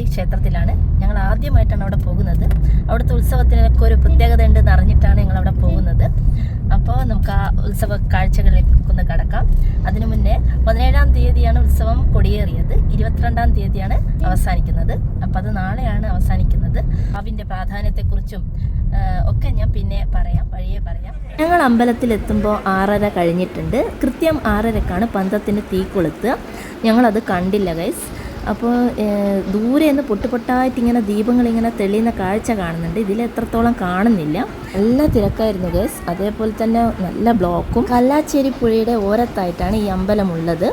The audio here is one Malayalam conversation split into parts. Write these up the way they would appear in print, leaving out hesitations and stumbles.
ഭഗവതി ക്ഷേത്രത്തിലാണ്. ഞങ്ങൾ ആദ്യമായിട്ടാണ് അവിടെ പോകുന്നത്. അവിടുത്തെ ഉത്സവത്തിനൊക്കെ ഒരു പ്രത്യേകത ഉണ്ടെന്ന് അറിഞ്ഞിട്ടാണ് ഞങ്ങൾ അവിടെ പോകുന്നത്. അപ്പോൾ നമുക്ക് ആ ഉത്സവ കാഴ്ചകളിലേക്ക് ഒന്ന് കടക്കാം. അതിനു മുന്നേ 17-ാം തീയതിയാണ് ഉത്സവം കൊടിയേറിയത്, 22-ാം തീയതിയാണ് അവസാനിക്കുന്നത്. അപ്പം അത് നാളെയാണ് അവസാനിക്കുന്നത്. അതിൻ്റെ പ്രാധാന്യത്തെക്കുറിച്ചും ഒക്കെ ഞാൻ പിന്നെ പറയാം, വഴിയേ പറയാം. ഞങ്ങൾ അമ്പലത്തിലെത്തുമ്പോൾ 6:30 കഴിഞ്ഞിട്ടുണ്ട്. കൃത്യം 6:30ക്കാണ് പന്തത്തിന് തീ കൊളുത്തുക. ഞങ്ങളത് കണ്ടില്ല ഗൈസ്. അപ്പോൾ ദൂരെ നിന്ന് പൊട്ടുപൊട്ടായിട്ട് ഇങ്ങനെ ദീപങ്ങളിങ്ങനെ തെളിയുന്ന കാഴ്ച കാണുന്നുണ്ട്. ഇതിൽ എത്രത്തോളം കാണുന്നില്ല. നല്ല തിരക്കായിരുന്നു ഗൈസ്. അതേപോലെ തന്നെ നല്ല ബ്ലോക്കും. കല്ലാച്ചേരി പുഴയുടെ ഓരത്തായിട്ടാണ് ഈ അമ്പലമുള്ളത്.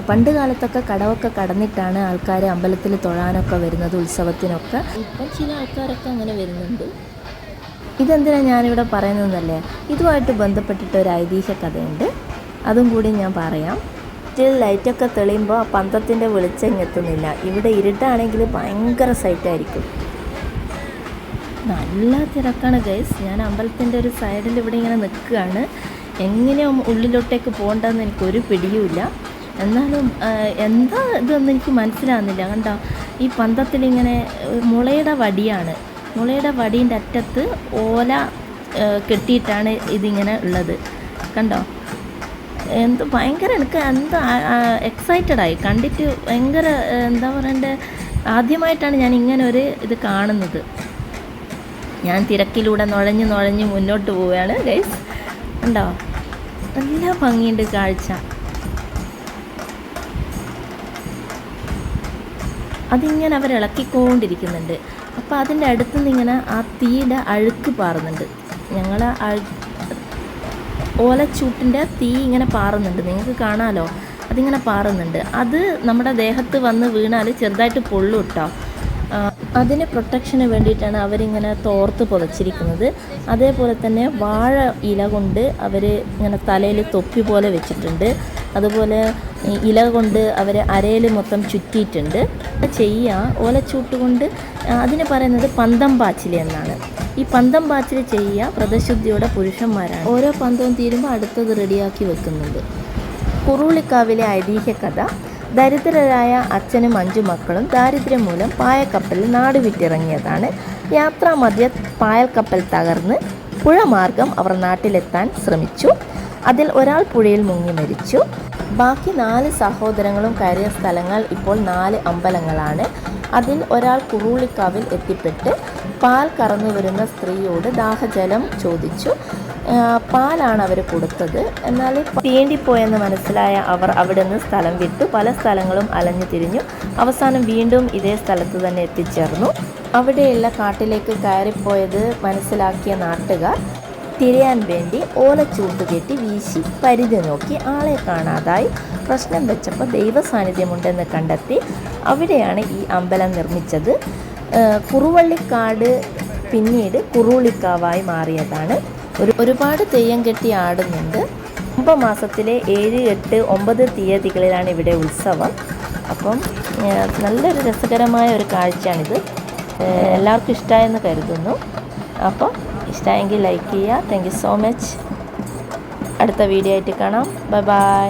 പണ്ട് കാലത്തൊക്കെ കടവൊക്കെ കടന്നിട്ടാണ് ആൾക്കാർ അമ്പലത്തിൽ തൊഴാനൊക്കെ വരുന്നത്, ഉത്സവത്തിനൊക്കെ. ഇപ്പം ചില ആൾക്കാരൊക്കെ അങ്ങനെ വരുന്നുണ്ട്. ഇതെന്തിനാണ് ഞാനിവിടെ പറയുന്നതെന്നല്ലേ, ഇതുമായിട്ട് ബന്ധപ്പെട്ടിട്ട് ഒരു ഐതിഹ്യ കഥയുണ്ട്. അതും കൂടി ഞാൻ പറയാം. ലൈറ്റൊക്കെ തെളിയുമ്പോൾ ആ പന്തത്തിൻ്റെ വെളിച്ചം എത്തുന്നില്ല. ഇവിടെ ഇരുട്ടാണെങ്കിൽ ഭയങ്കര സൈറ്റായിരിക്കും. നല്ല തിരക്കാണ് ഗൈസ്. ഞാൻ അമ്പലത്തിൻ്റെ ഒരു സൈഡിൽ ഇവിടെ ഇങ്ങനെ നിൽക്കുകയാണ്. എങ്ങനെയും ഉള്ളിലോട്ടേക്ക് പോകേണ്ടതെന്ന് എനിക്കൊരു പിടിയുമില്ല. എന്നാലും എന്താ ഇതൊന്നും എനിക്ക് മനസ്സിലാകുന്നില്ല. കണ്ടോ, ഈ പന്തത്തിലിങ്ങനെ മുളയുടെ വടിയാണ്. മുളയുടെ വടീൻ്റെ അറ്റത്ത് ഓല കെട്ടിയിട്ടാണ് ഇതിങ്ങനെ ഉള്ളത്. കണ്ടോ, എന്ത് ഭയങ്കര, എനിക്ക് എന്താ എക്സൈറ്റഡായി കണ്ടിട്ട്. ഭയങ്കര എന്താ പറയണ്ടേ, ആദ്യമായിട്ടാണ് ഞാൻ ഇങ്ങനെ ഒരു ഇത് കാണുന്നത്. ഞാൻ തിരക്കിലൂടെ നുഴഞ്ഞ് മുന്നോട്ട് പോവുകയാണ് ഗൈസ്. ഉണ്ടോ, നല്ല ഭംഗിയുണ്ട് കാഴ്ച. അതിങ്ങനെ അവർ ഇളക്കിക്കൊണ്ടിരിക്കുന്നുണ്ട്. അപ്പോൾ അതിൻ്റെ അടുത്തുനിന്ന് ഇങ്ങനെ ആ തീയുടെ അഴുക്ക് പാറുന്നുണ്ട്. ഞങ്ങൾ ഓലച്ചൂട്ടിൻ്റെ തീ ഇങ്ങനെ പാറുന്നുണ്ട്, നിങ്ങൾക്ക് കാണാമല്ലോ. അതിങ്ങനെ പാറുന്നുണ്ട്. അത് നമ്മുടെ ദേഹത്ത് വന്ന് വീണാൽ ചെറുതായിട്ട് പൊള്ളും കേട്ടോ. അതിന് പ്രൊട്ടക്ഷന് വേണ്ടിയിട്ടാണ് അവരിങ്ങനെ തോർത്ത് പുതച്ചിരിക്കുന്നത്. അതേപോലെ തന്നെ വാഴ ഇല കൊണ്ട് അവർ ഇങ്ങനെ തലയിൽ തൊപ്പി പോലെ വെച്ചിട്ടുണ്ട്. അതുപോലെ ഇല കൊണ്ട് അവർ അരയിൽ മൊത്തം ചുറ്റിയിട്ടുണ്ട്. ഓലച്ചൂട്ട് കൊണ്ട് അതിന് പറയുന്നത് പന്തം പാച്ചിൽ എന്നാണ്. ഈ പന്തം പാച്ചിൽ ചെയ്യുക വ്രതശുദ്ധിയോടെ പുരുഷന്മാരാണ്. ഓരോ പന്തവും തീരുമ്പോൾ അടുത്തത് റെഡിയാക്കി വെക്കുന്നുണ്ട്. കുറുളിക്കാവിലെ ഐതിഹ്യ കഥ. ദരിദ്രരായ അച്ഛനും 5 മക്കളും ദാരിദ്ര്യം മൂലം പായക്കപ്പലിൽ നാട് വിട്ടിറങ്ങിയതാണ്. യാത്രാമധ്യേ പായൽക്കപ്പൽ തകർന്ന് പുഴ മാർഗം അവർ നാട്ടിലെത്താൻ ശ്രമിച്ചു. അതിൽ ഒരാൾ പുഴയിൽ മുങ്ങി മരിച്ചു. ബാക്കി 4 സഹോദരങ്ങളും കയറിയ സ്ഥലങ്ങൾ ഇപ്പോൾ 4 അമ്പലങ്ങളാണ്. അതിൽ ഒരാൾ കുറുളിക്കാവിൽ എത്തിപ്പെട്ട് പാൽ കറന്നു വരുന്ന സ്ത്രീയോട് ദാഹജലം ചോദിച്ചു. പാലാണ് അവർ കൊടുത്തത്. എന്നാൽ തീണ്ടിപ്പോയെന്ന് മനസ്സിലായ അവർ അവിടെ നിന്ന് സ്ഥലം വിട്ടു. പല സ്ഥലങ്ങളും അലഞ്ഞു തിരിഞ്ഞു. അവസാനം വീണ്ടും ഇതേ സ്ഥലത്ത് തന്നെ എത്തിച്ചേർന്നു. അവിടെയുള്ള കാട്ടിലേക്ക് കയറിപ്പോയത് മനസ്സിലാക്കിയ നാട്ടുകാർ തിരയാൻ വേണ്ടി ഓലച്ചൂട്ട് കെട്ടി വീശി പരിധി നോക്കി. ആളെ കാണാതായി. പ്രശ്നം വെച്ചപ്പോൾ ദൈവസാന്നിധ്യമുണ്ടെന്ന് കണ്ടെത്തി. അവിടെയാണ് ഈ അമ്പലം നിർമ്മിച്ചത്. കുറുവള്ളിക്കാട് പിന്നീട് കുറുളിക്കാവായി മാറിയതാണ്. ഒരുപാട് തെയ്യം കെട്ടി ആടുന്നുണ്ട്. കുംഭമാസത്തിലെ 7, 8, 9 തീയതികളിലാണ് ഇവിടെ ഉത്സവം. അപ്പം നല്ലൊരു രസകരമായ ഒരു കാഴ്ചയാണിത്. എല്ലാവർക്കും ഇഷ്ടമായെന്ന് കരുതുന്നു. അപ്പോൾ ഇഷ്ടമായെങ്കിൽ ലൈക്ക് ചെയ്യുക. Thank you so much. അടുത്ത വീഡിയോ ആയിട്ട് കാണാം. Bye bye.